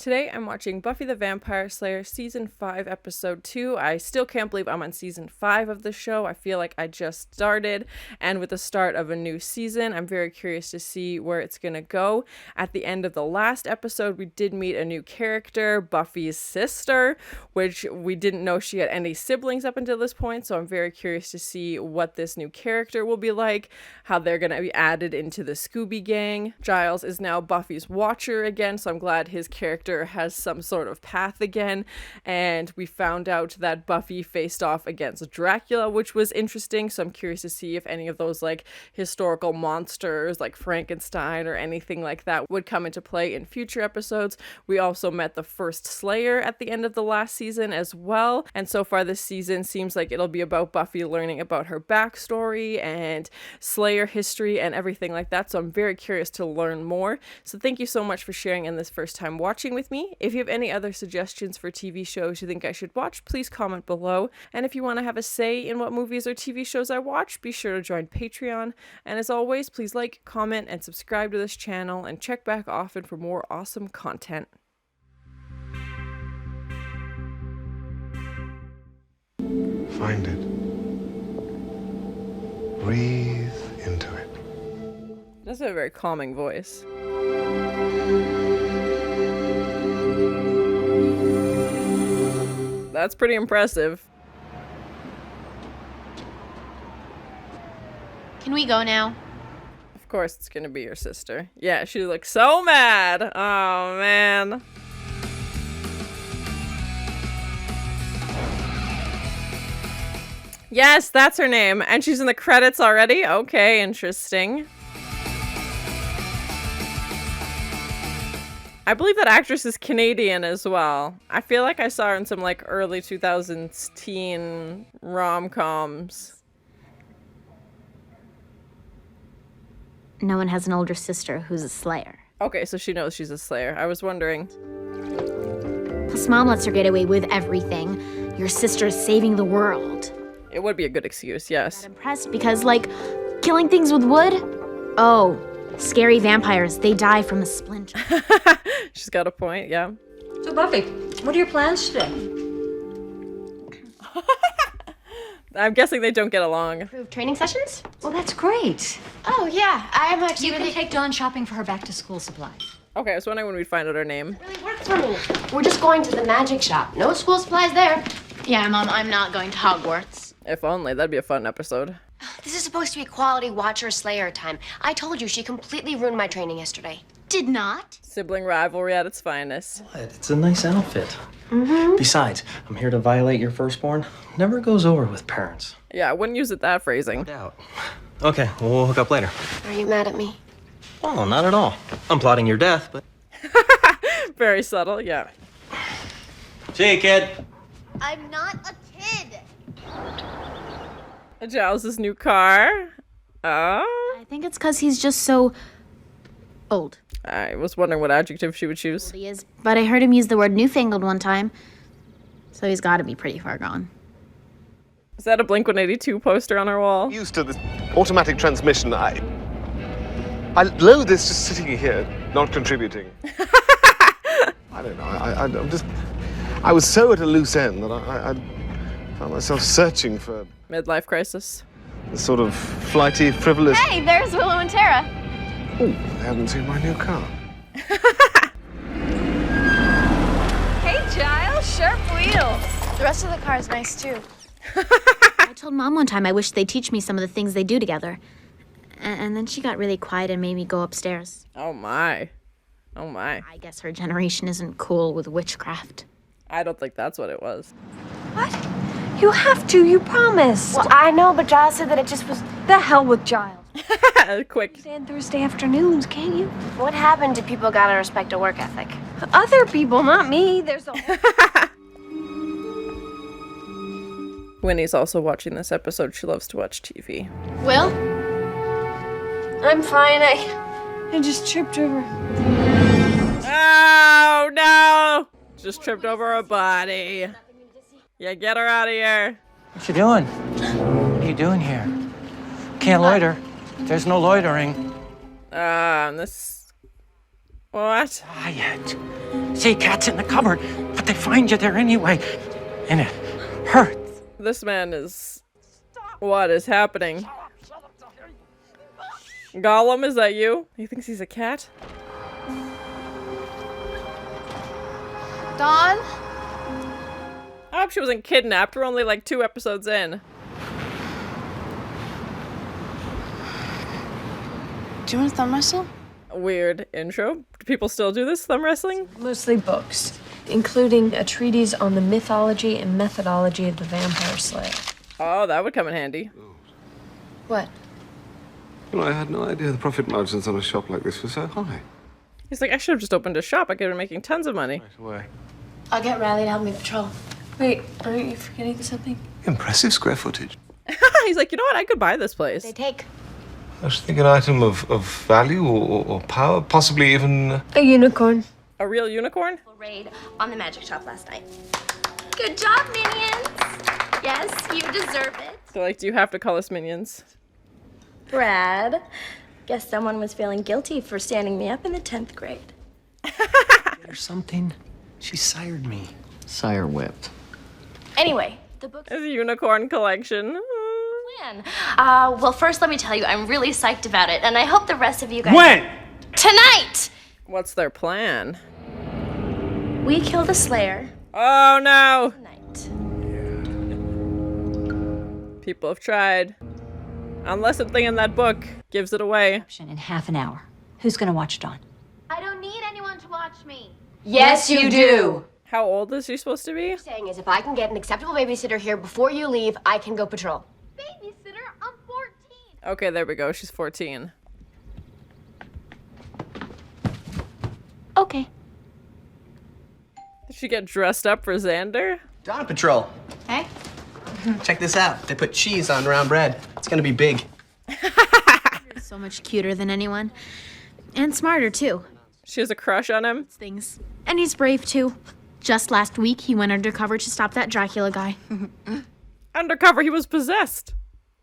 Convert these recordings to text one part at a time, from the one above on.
Today I'm watching Buffy the Vampire Slayer Season 5, Episode 2. I still can't believe I'm on Season 5 of the show. I feel like I just started, and with the start of a new season, I'm very curious to see where it's going to go. At the end of the last episode, we did meet a new character, Buffy's sister, which we didn't know she had any siblings up until this point, so I'm very curious to see what this new character will be like, how they're going to be added into the Scooby Gang. Giles is now Buffy's watcher again, so I'm glad his character has some sort of path again. And we found out that Buffy faced off against Dracula, which was interesting, so I'm curious to see if any of those like historical monsters like Frankenstein or anything like that would come into play in future episodes. We also met the first Slayer at the end of the last season as well, and so far this season seems like it'll be about Buffy learning about her backstory and Slayer history and everything like that, so I'm very curious to learn more. So thank you so much for sharing in this first time watching with me. If you have any other suggestions for TV shows you think I should watch, please comment below. And if you want to have a say in what movies or TV shows I watch, be sure to join Patreon. And as always, please like, comment, and subscribe to this channel, and check back often for more awesome content. Find it. Breathe into it. That's a very calming voice. That's pretty impressive. Can we go now? Of course it's gonna be your sister. Yeah, she looks so mad. Oh, man. Yes, that's her name. And she's in the credits already? Okay, interesting. I believe that actress is Canadian as well. I feel like I saw her in some like early 2000s teen rom-coms. No one has an older sister who's a Slayer. Okay, so she knows she's a Slayer. I was wondering. Plus, Mom lets her get away with everything. Your sister's saving the world. It would be a good excuse, yes. I'm impressed because, like, killing things with wood? Oh, scary vampires. They die from a splinter. She's got a point, yeah. So, Buffy, what are your plans today? I'm guessing they don't get along. Approved training sessions? Well, that's great. Oh, yeah. I'm actually You can take Dawn shopping for her back-to-school supplies. Okay, I was wondering when we'd find out her name. Really work for me. We're just going to the magic shop. No school supplies there. Yeah, Mom, I'm not going to Hogwarts. If only, that'd be a fun episode. This is supposed to be quality Watcher Slayer time. I told you she completely ruined my training yesterday. Did not? Sibling rivalry at its finest. What? It's a nice outfit. Besides, I'm here to violate your firstborn. Never goes over with parents. Yeah, I wouldn't use it that phrasing. No doubt. Okay, we'll hook up later. Are you mad at me? Oh, not at all. I'm plotting your death, but... Very subtle, yeah. See you, kid. I'm not a kid. Giles' new car. Oh. I think it's because he's just so old. I was wondering what adjective she would choose. He is, but I heard him use the word newfangled one time, so he's got to be pretty far gone. Is that a Blink-182 poster on our wall? Used to this automatic transmission. I loathe this just sitting here, not contributing. I don't know. I was so at a loose end that I found myself searching for Midlife crisis. the sort of flighty, frivolous. Hey, there's Willow and Tara. Oh, they haven't seen my new car. Hey, Giles, sharp wheel. The rest of the car is nice, too. I told Mom one time I wished they'd teach me some of the things they do together. And then she got really quiet and made me go upstairs. Oh my. Oh my. I guess her generation isn't cool with witchcraft. I don't think that's what it was. What? You have to, you promised. Well, I know, but Giles said that it just was... The hell with Giles. Quick. Tuesday and Thursday afternoons, can't you? What happened to people gotta respect a work ethic? Other people, not me. There's a... Winnie's also watching this episode. She loves to watch TV. Will? I'm fine, I just tripped over. Oh, no! Just tripped over a body. Yeah, get her out of here. What you doing? What are you doing here? Can't loiter. There's no loitering. This... What? Quiet. See, cat's in the cupboard, but they find you there anyway. And it hurts. This man is... What is happening? Gollum, is that you? He thinks he's a cat? Dawn? I hope she wasn't kidnapped. We're only like 2 episodes in. Do you want to thumb wrestle? Weird intro. Do people still do this, thumb wrestling? Mostly books, including a treatise on the mythology and methodology of the vampire slayer. Oh, that would come in handy. What? Well, I had no idea the profit margins on a shop like this were so high. He's like, I should have just opened a shop. I could have been making tons of money. Right away. I'll get Riley to help me patrol. Wait, aren't you forgetting something? Impressive square footage. He's like, you know what? I could buy this place. They take. I should think an item of value or power, possibly even... A unicorn. A real unicorn? Raid on the magic shop last night. Good job, minions! Yes, you deserve it. So like, do you have to call us minions? Brad, guess someone was feeling guilty for standing me up in the 10th grade. Or something. She sired me. Sire whipped. Anyway, the book's It's a unicorn collection. plan. Well, first let me tell you, I'm really psyched about it, and I hope the rest of you guys... When? Tonight! What's their plan? We kill the Slayer Oh no! tonight. People have tried. Unless something in that book gives it away. In half an hour. Who's gonna watch Dawn? I don't need anyone to watch me. Yes, you do. How old is she supposed to be? Saying is if I can get an acceptable babysitter here before you leave, I can go patrol. Babysitter, I'm 14. Okay, there we go. She's 14. Okay. Did she get dressed up for Xander? Dawn Patrol. Hey? Check this out. They put cheese on round bread. It's gonna be big. So much cuter than anyone. And smarter, too. She has a crush on him? Things. And he's brave, too. Just last week, he went undercover to stop that Dracula guy. Undercover, he was possessed.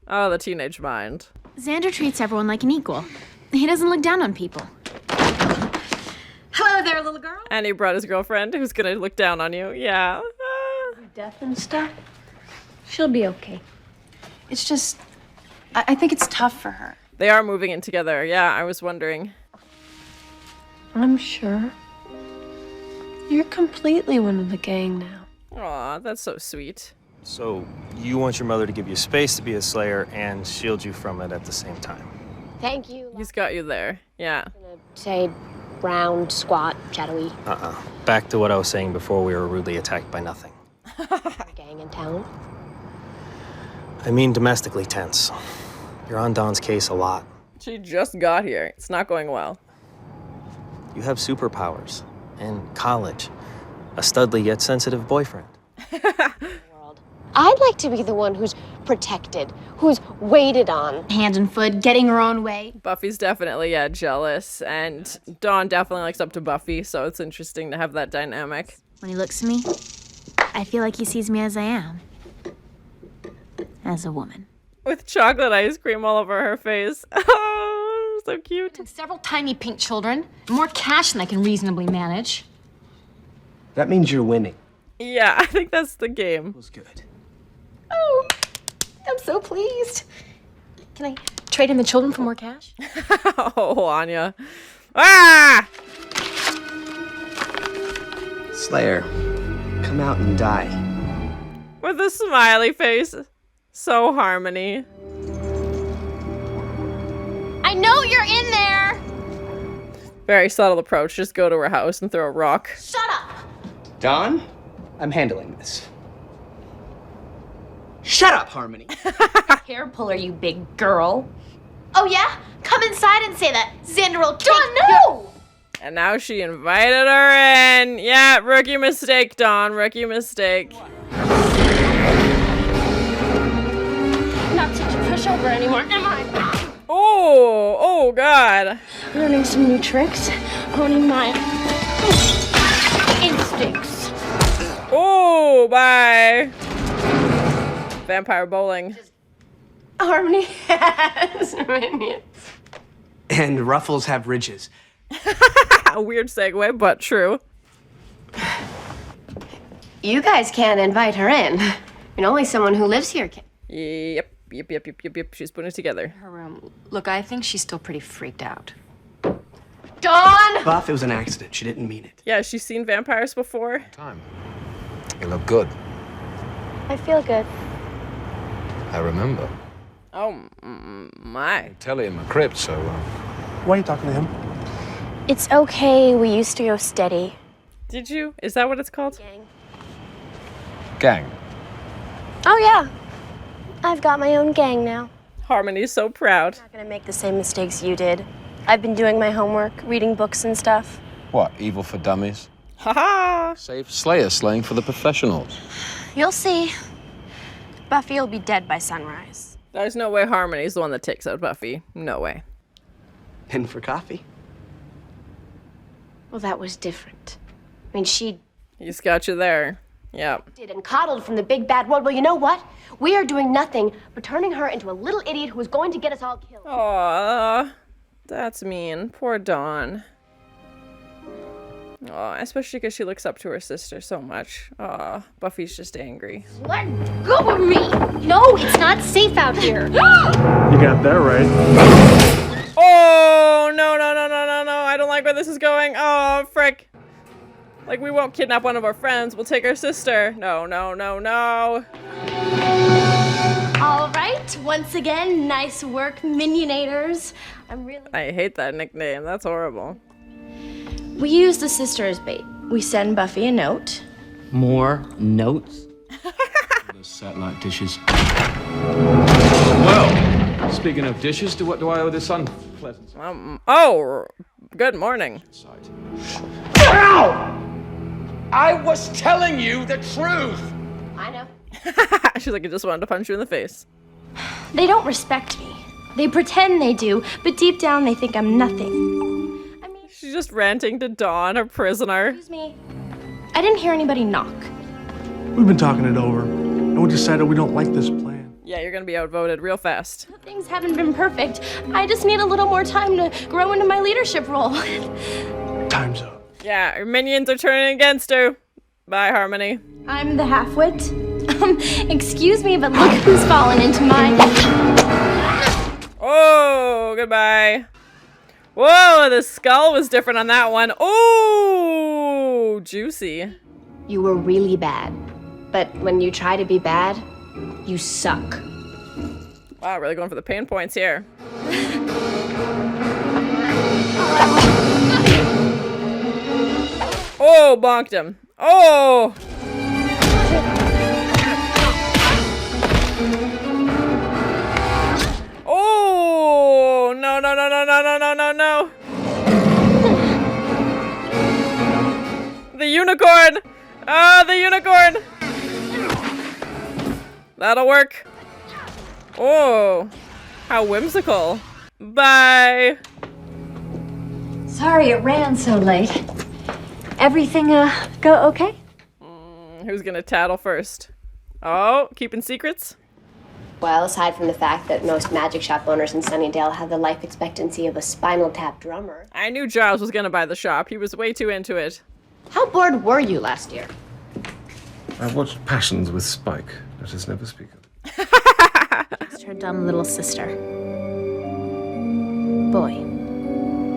Oh, the teenage mind. Xander treats everyone like an equal. He doesn't look down on people. Hello there, little girl. And he brought his girlfriend who's gonna look down on you. Yeah. Death and stuff. She'll be okay. It's just, I think it's tough for her. They are moving in together. Yeah, I was wondering. I'm sure. You're completely one of the gang now. Aw, that's so sweet. So, you want your mother to give you space to be a slayer and shield you from it at the same time. Thank you. He's got you there. Yeah. Say round, squat, shadowy Back to what I was saying before we were rudely attacked by nothing. gang in town. I mean domestically tense. You're on Dawn's case a lot. She just got here. It's not going well. You have superpowers. And college. A studly yet sensitive boyfriend. I'd like to be the one who's protected, who's waited on. Hand and foot, getting her own way. Buffy's definitely, yeah, jealous. And Dawn definitely looks up to Buffy, so it's interesting to have that dynamic. When he looks at me, I feel like he sees me as I am. As a woman. With chocolate ice cream all over her face. Oh, so cute. And several tiny pink children. More cash than I can reasonably manage. That means you're winning. Yeah, I think that's the game. Feels good. Oh, I'm so pleased. Can I trade in the children for more cash? Oh, Anya. Ah! Slayer, come out and die. With a smiley face. So Harmony. I know you're in there. Very subtle approach. Just go to her house and throw a rock. Shut up. Dawn, I'm handling this. Shut up, Harmony. Hair puller, you big girl. Oh yeah? Come inside and say that. Xander will kick. Dawn, no! And now she invited her in. Yeah, rookie mistake, Dawn. Rookie mistake. Not such a pushover anymore, am I? Oh God. Learning some new tricks, honing my instincts. Oh, bye. Vampire bowling. Harmony has minions. And ruffles have ridges. A weird segue, but true. You guys can't invite her in. I mean, only someone who lives here can. Yep. She's putting it together. Her room. Look, I think she's still pretty freaked out. Dawn! Buff, it was an accident. She didn't mean it. Yeah, she's seen vampires before. Time. You look good. I feel good. I remember. Oh, my. Telly in my crypt, so... Why are you talking to him? It's okay. We used to go steady. Did you? Is that what it's called? Gang. Oh, yeah. I've got my own gang now. Harmony's so proud. I'm not gonna make the same mistakes you did. I've been doing my homework, reading books and stuff. What, evil for dummies? Haha! Safe Slayer slaying for the professionals. You'll see. Buffy will be dead by sunrise. There's no way Harmony's the one that takes out Buffy. No way. In for coffee? Well, that was different. I mean, she He's got you there. Yep. did and coddled from the big bad world. Well, you know what? We are doing nothing but turning her into a little idiot who is going to get us all killed. Aww. That's mean. Poor Dawn. Aw, especially because she looks up to her sister so much. Aw, Buffy's just angry. Let go of me! No, it's not safe out here. You got that right. Oh, no. I don't like where this is going. Oh, frick. Like, we won't kidnap one of our friends. We'll take our sister. No. All right, once again, nice work, Minionators. I hate that nickname. That's horrible. We use the sister as bait. We send Buffy a note. More notes? Those satellite dishes. Well, speaking of dishes, what do I owe this unpleasant? Oh, good morning. Ow! I was telling you the truth! I know. She's like, I just wanted to punch you in the face. They don't respect me. They pretend they do, but deep down they think I'm nothing. She's just ranting to Dawn, her prisoner. Excuse me. I didn't hear anybody knock. We've been talking it over, and we decided we don't like this plan. Yeah, you're gonna be outvoted real fast. Things haven't been perfect. I just need a little more time to grow into my leadership role. Time's up. Yeah, her minions are turning against her. Bye, Harmony. I'm the half-wit. Excuse me, but look who's fallen into my... Oh, goodbye. Whoa, the skull was different on that one. Oh, juicy. You were really bad. But when you try to be bad, you suck. Wow, really going for the pain points here. Oh, bonked him. Oh! Oh! No. The unicorn! Ah, the unicorn! That'll work. Oh, how whimsical. Bye. Sorry it ran so late. Everything, go okay? Who's gonna tattle first? Oh, keeping secrets? Well, aside from the fact that most magic shop owners in Sunnydale have the life expectancy of a Spinal Tap drummer. I knew Giles was gonna buy the shop. He was way too into it. How bored were you last year? I watched Passions with Spike. Let us never speak of it. Just her dumb little sister. Boy,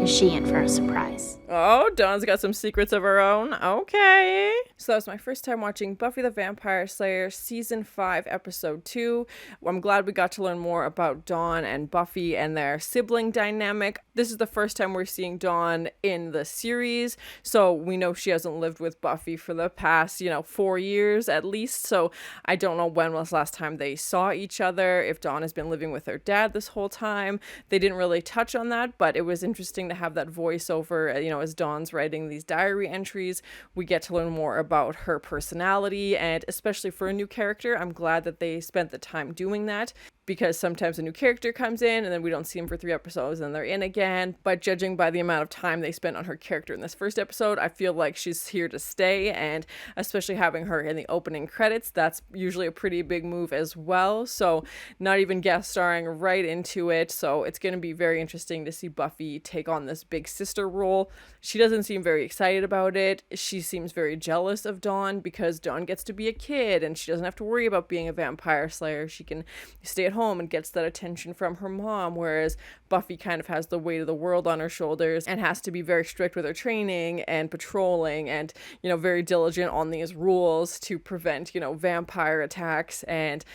is she in for a surprise. Oh, Dawn's got some secrets of her own. Okay. So that was my first time watching Buffy the Vampire Slayer Season 5, Episode 2. I'm glad we got to learn more about Dawn and Buffy and their sibling dynamic. This is the first time we're seeing Dawn in the series, so we know she hasn't lived with Buffy for the past, 4 years at least, so I don't know when was the last time they saw each other, if Dawn has been living with her dad this whole time. They didn't really touch on that, but it was interesting to have that voiceover, as Dawn's writing these diary entries. We get to learn more about her personality, and especially for a new character, I'm glad that they spent the time doing that. because sometimes a new character comes in and then we don't see him for 3 episodes and they're in again. But judging by the amount of time they spent on her character in this first episode, I feel like she's here to stay, and especially having her in the opening credits, that's usually a pretty big move as well. So not even guest starring right into it. So it's going to be very interesting to see Buffy take on this big sister role. She doesn't seem very excited about it. She seems very jealous of Dawn because Dawn gets to be a kid and she doesn't have to worry about being a vampire slayer. She can stay at home and gets that attention from her mom, whereas Buffy kind of has the weight of the world on her shoulders and has to be very strict with her training and patrolling and, you know, very diligent on these rules to prevent, you know, vampire attacks, and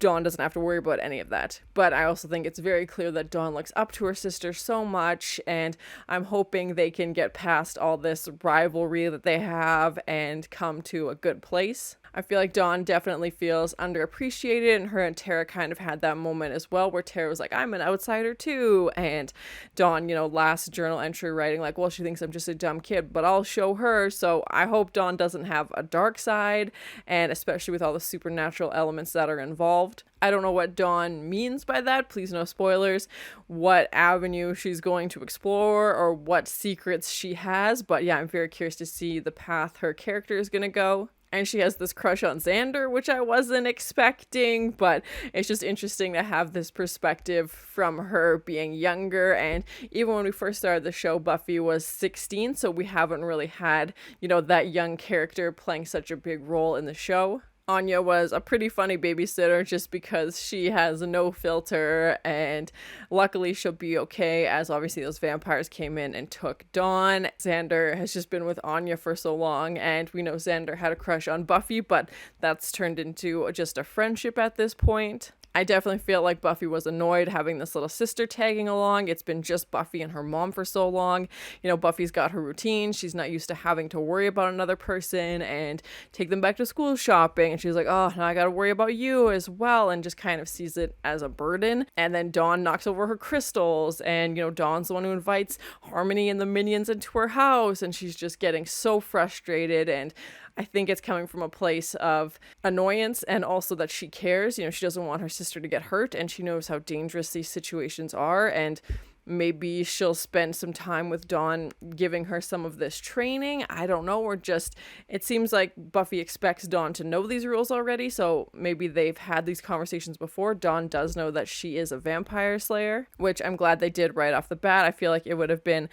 Dawn doesn't have to worry about any of that. But I also think it's very clear that Dawn looks up to her sister so much, and I'm hoping they can get past all this rivalry that they have and come to a good place. I feel like Dawn definitely feels underappreciated, and her and Tara kind of had that moment as well where Tara was like, I'm an outsider too, and Dawn, you know, last journal entry writing like, well, she thinks I'm just a dumb kid, but I'll show her. So I hope Dawn doesn't have a dark side, and especially with all the supernatural elements that are involved. I don't know what Dawn means by that, please no spoilers, what avenue she's going to explore or what secrets she has, but yeah, I'm very curious to see the path her character is going to go. And she has this crush on Xander, which I wasn't expecting, but it's just interesting to have this perspective from her being younger. And even when we first started the show, Buffy was 16, so we haven't really had, you know, that young character playing such a big role in the show. Anya was a pretty funny babysitter just because she has no filter, and luckily she'll be okay, as obviously those vampires came in and took Dawn. Xander has just been with Anya for so long, and we know Xander had a crush on Buffy, but that's turned into just a friendship at this point. I definitely feel like Buffy was annoyed having this little sister tagging along. It's been just Buffy and her mom for so long. You know, Buffy's got her routine. She's not used to having to worry about another person and take them back to school shopping. And she's like, oh, now I got to worry about you as well, and just kind of sees it as a burden. And then Dawn knocks over her crystals, and, you know, Dawn's the one who invites Harmony and the minions into her house, and she's just getting so frustrated. And I think it's coming from a place of annoyance and also that she cares. You know, she doesn't want her sister to get hurt, and she knows how dangerous these situations are, and maybe she'll spend some time with Dawn giving her some of this training. I don't know, or just, it seems like Buffy expects Dawn to know these rules already, so maybe they've had these conversations before. Dawn does know that she is a vampire slayer, which I'm glad they did right off the bat. I feel like it would have been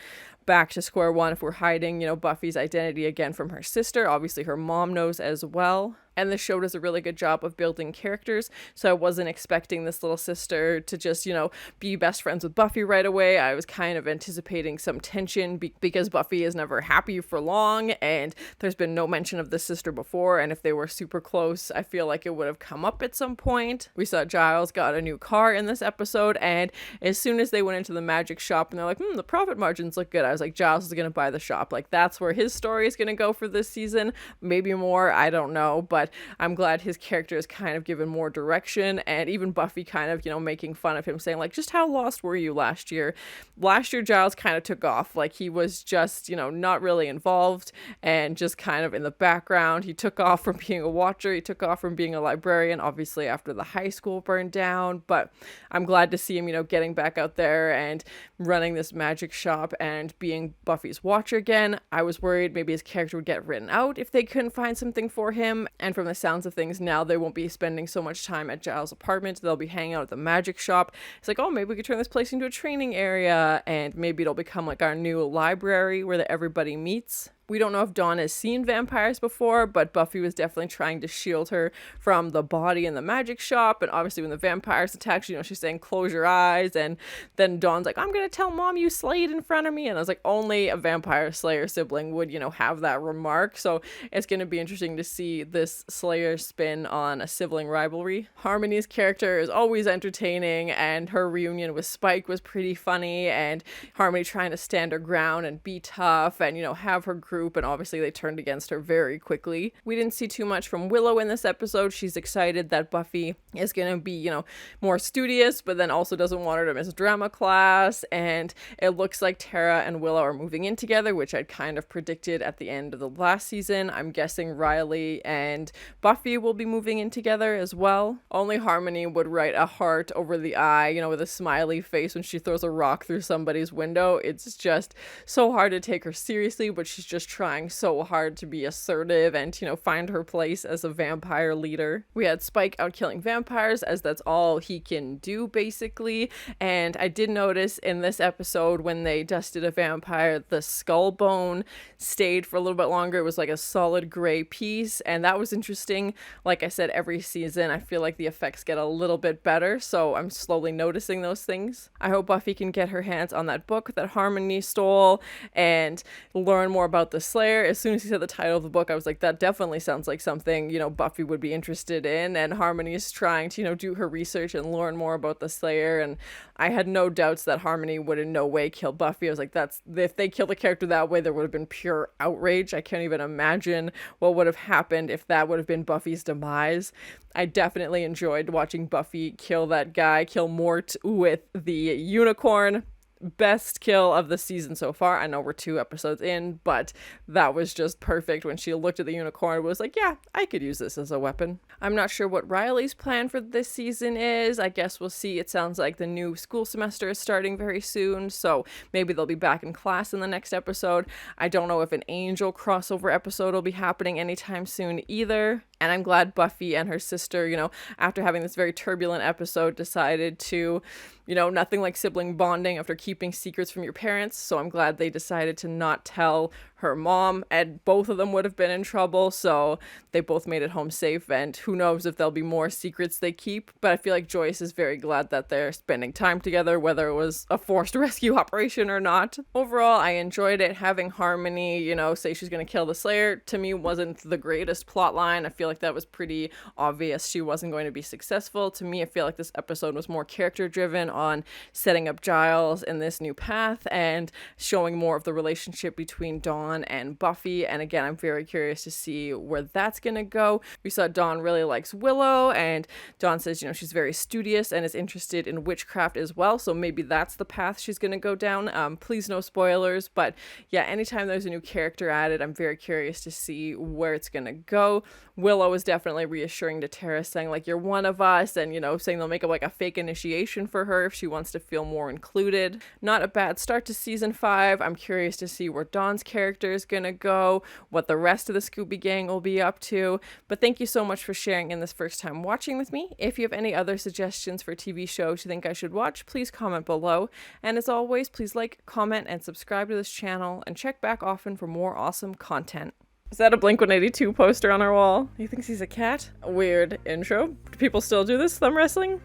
back to square one if we're hiding, you know, Buffy's identity again from her sister. Obviously her mom knows as well. And the show does a really good job of building characters, so I wasn't expecting this little sister to just, you know, be best friends with Buffy right away. I was kind of anticipating some tension because Buffy is never happy for long, and there's been no mention of the sister before, and if they were super close, I feel like it would have come up at some point. We saw Giles got a new car in this episode, and as soon as they went into the magic shop and they're like, the profit margins look good, I was like, Giles is going to buy the shop. Like, that's where his story is going to go for this season. Maybe more, I don't know, but I'm glad his character is kind of given more direction, and even Buffy kind of, you know, making fun of him, saying like, just how lost were you last year? Last year Giles kind of took off, like he was just, you know, not really involved and just kind of in the background. He took off from being a watcher, he took off from being a librarian, obviously after the high school burned down, but I'm glad to see him, you know, getting back out there and running this magic shop and being Buffy's watcher again. I was worried maybe his character would get written out if they couldn't find something for him, and from the sounds of things now, they won't be spending so much time at Giles' apartment. They'll be hanging out at the magic shop. It's like, oh, maybe we could turn this place into a training area, and maybe it'll become like our new library where everybody meets. We don't know if Dawn has seen vampires before, but Buffy was definitely trying to shield her from the body in the magic shop. And obviously when the vampires attack, you know, she's saying, close your eyes. And then Dawn's like, I'm going to tell Mom you slayed in front of me. And I was like, only a vampire slayer sibling would, you know, have that remark. So it's going to be interesting to see this slayer spin on a sibling rivalry. Harmony's character is always entertaining, and her reunion with Spike was pretty funny. And Harmony trying to stand her ground and be tough and, you know, have her group group, and obviously they turned against her very quickly. We didn't see too much from Willow in this episode. She's excited that Buffy is going to be, you know, more studious, but then also doesn't want her to miss drama class, and it looks like Tara and Willow are moving in together, which I'd kind of predicted at the end of the last season. I'm guessing Riley and Buffy will be moving in together as well. Only Harmony would write a heart over the eye, you know, with a smiley face when she throws a rock through somebody's window. It's just so hard to take her seriously, but she's just trying so hard to be assertive and, you know, find her place as a vampire leader. We had Spike out killing vampires, as that's all he can do basically, and I did notice in this episode when they dusted a vampire, the skull bone stayed for a little bit longer. It was like a solid gray piece, and that was interesting. Like I said, every season I feel like the effects get a little bit better, so I'm slowly noticing those things. I hope Buffy can get her hands on that book that Harmony stole and learn more about the Slayer. As soon as he said the title of the book, I was like, that definitely sounds like something, you know, Buffy would be interested in, and Harmony is trying to, you know, do her research and learn more about the Slayer, and I had no doubts that Harmony would in no way kill Buffy. I was like, that's, if they killed the character that way, there would have been pure outrage. I can't even imagine what would have happened if that would have been Buffy's demise. I definitely enjoyed watching Buffy kill that guy, kill Mort with the unicorn. Best kill of the season so far. I know we're 2 episodes in, but that was just perfect when she looked at the unicorn and was like, yeah, I could use this as a weapon. I'm not sure what Riley's plan for this season is. I guess we'll see. It sounds like the new school semester is starting very soon, so maybe they'll be back in class in the next episode. I don't know if an Angel crossover episode will be happening anytime soon either. And I'm glad Buffy and her sister, you know, after having this very turbulent episode, decided to, you know, nothing like sibling bonding after keeping secrets from your parents. So I'm glad they decided to not tell her mom, and both of them would have been in trouble. So they both made it home safe, and who knows if there'll be more secrets they keep. But I feel like Joyce is very glad that they're spending time together, whether it was a forced rescue operation or not. Overall, I enjoyed it. Having Harmony, you know, say she's going to kill the Slayer, to me wasn't the greatest plot line. I feel like that was pretty obvious she wasn't going to be successful. To me, I feel like this episode was more character driven on setting up Giles in this new path and showing more of the relationship between Dawn and Buffy. And again, I'm very curious to see where that's gonna go. We saw Dawn really likes Willow, and Dawn says, you know, she's very studious and is interested in witchcraft as well, so maybe that's the path she's gonna go down. Please no spoilers, but yeah, anytime there's a new character added, I'm very curious to see where it's gonna go. Willow is definitely reassuring to Tara, saying like, you're one of us, and, you know, saying they'll make up like a fake initiation for her if she wants to feel more included. Not a bad start to season 5. I'm curious to see where Dawn's character is gonna go, what the rest of the Scooby Gang will be up to. But thank you so much for sharing in this first time watching with me. If you have any other suggestions for TV shows you think I should watch, please comment below. And as always, please like, comment, and subscribe to this channel, and check back often for more awesome content. Is that a Blink-182 poster on our wall? He thinks he's a cat? Weird intro. Do people still do this thumb wrestling?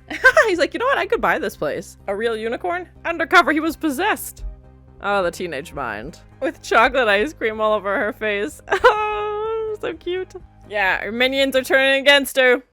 He's like, you know what? I could buy this place. A real unicorn? Undercover, he was possessed. Oh, the teenage mind. With chocolate ice cream all over her face. Oh, so cute. Yeah, her minions are turning against her.